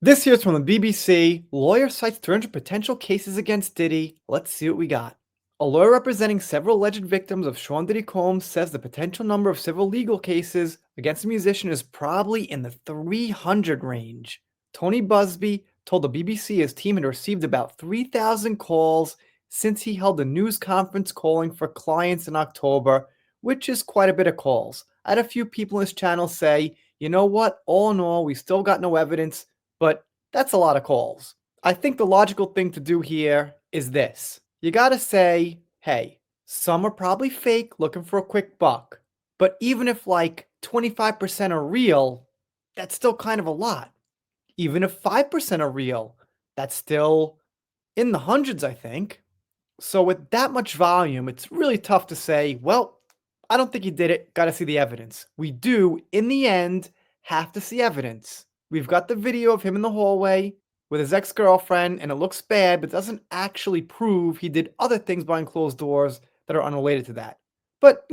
This here's from the BBC. Lawyer cites 300 potential cases against Diddy. Let's see what we got. A lawyer representing several alleged victims of Sean Diddy Combs says the potential number of civil legal cases against the musician is probably in the 300 range. Tony Buzbee told the BBC his team had received about 3,000 calls since he held a news conference calling for clients in October, which is quite a bit of calls. I had a few people in his channel say, you know what, all in all, we still got no evidence, but that's a lot of calls. I think the logical thing to do here is this. You gotta say, hey, some are probably fake looking for a quick buck. But even if like 25% are real, that's still kind of a lot. Even if 5% are real, that's still in the hundreds, I think. So with that much volume, it's really tough to say, well, I don't think he did it. Got to see the evidence. We do, in the end, have to see evidence. We've got the video of him in the hallway with his ex-girlfriend, and it looks bad, but doesn't actually prove he did other things behind closed doors that are unrelated to that. But,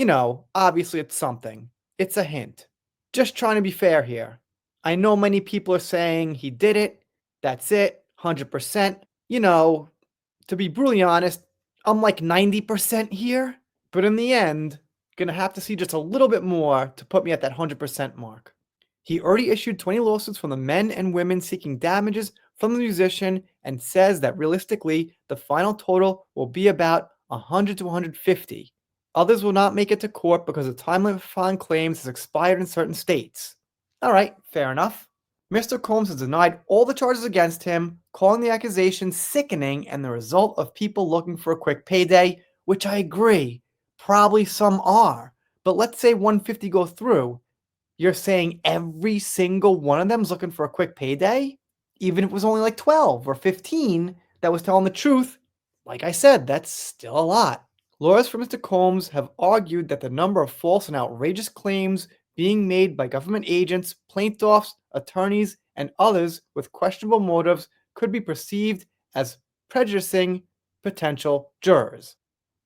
obviously it's something. It's a hint. Just trying to be fair here. I know many people are saying he did it. That's it. 100%. To be brutally honest, I'm like 90% here. But in the end, gonna have to see just a little bit more to put me at that 100% mark. He already issued 20 lawsuits from the men and women seeking damages from the musician and says that realistically, the final total will be about 100 to 150. Others will not make it to court because the time limit for filing claims has expired in certain states. All right, fair enough. Mr. Combs has denied all the charges against him, calling the accusations sickening and the result of people looking for a quick payday, which I agree. Probably some are. But let's say 150 go through. You're saying every single one of them is looking for a quick payday? Even if it was only like 12 or 15 that was telling the truth, like I said, that's still a lot. Lawyers for Mr. Combs have argued that the number of false and outrageous claims being made by government agents, plaintiffs, attorneys, and others with questionable motives could be perceived as prejudicing potential jurors.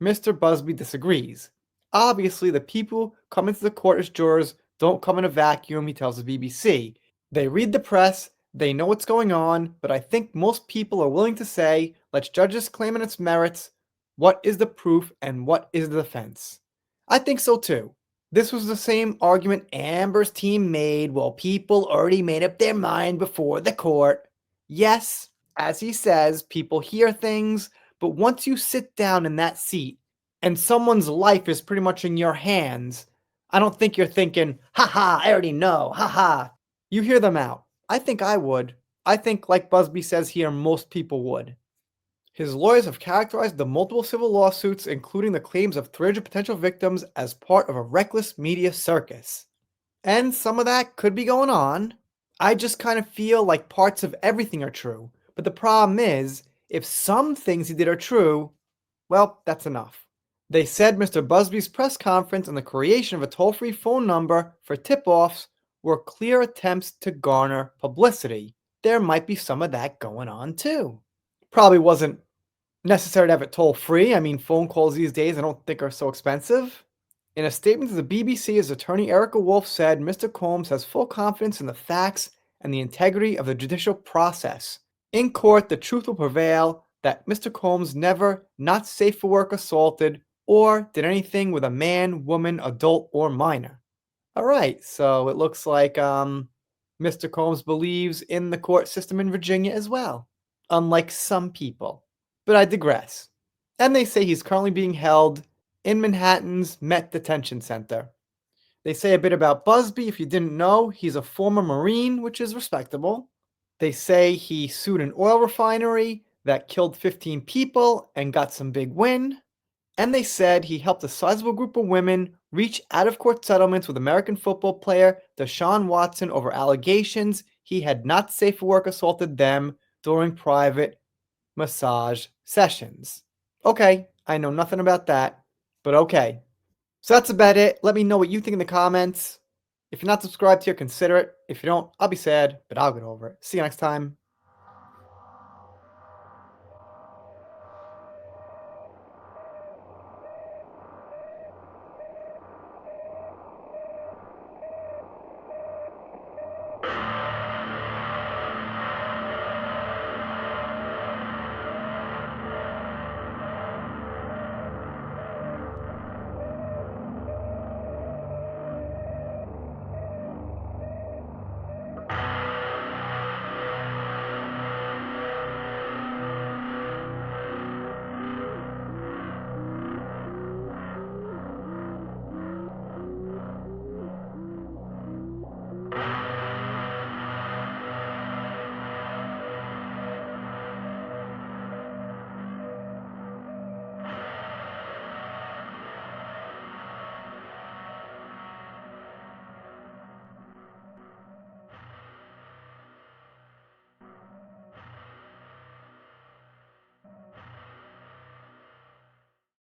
Mr. Buzbee disagrees. Obviously, the people coming to the court as jurors don't come in a vacuum, he tells the BBC. They read the press, they know what's going on, but I think most people are willing to say, let's judge this claim on its merits. What is the proof and what is the defense? I think so too. This was the same argument Amber's team made while people already made up their mind before the court. Yes, as he says, people hear things, but once you sit down in that seat and someone's life is pretty much in your hands, I don't think you're thinking, haha, I already know, haha. You hear them out. I think I would. I think, like Buzbee says here, most people would. His lawyers have characterized the multiple civil lawsuits, including the claims of 300 potential victims, as part of a reckless media circus. And some of that could be going on. I just kind of feel like parts of everything are true. But the problem is, if some things he did are true, well, that's enough. They said Mr. Buzbee's press conference and the creation of a toll-free phone number for tip-offs were clear attempts to garner publicity. There might be some of that going on too. Probably wasn't necessary to have it toll-free. I mean, phone calls these days I don't think are so expensive. In a statement to the BBC, his attorney Erica Wolf said Mr. Combs has full confidence in the facts and the integrity of the judicial process. In court, the truth will prevail that Mr. Combs never, not safe for work, assaulted or did anything with a man, woman, adult, or minor. All right, so it looks like Mr. Combs believes in the court system in Virginia as well, unlike some people. But I digress. And they say he's currently being held in Manhattan's Met Detention Center. They say a bit about Buzbee. If you didn't know, he's a former Marine, which is respectable. They say he sued an oil refinery that killed 15 people and got some big win. And they said he helped a sizable group of women reach out-of-court settlements with American football player Deshaun Watson over allegations he had not safe for work assaulted them during private massage sessions. Okay, I know nothing about that, but okay. So that's about it. Let me know what you think in the comments. If you're not subscribed here, consider it. If you don't, I'll be sad, but I'll get over it. See you next time.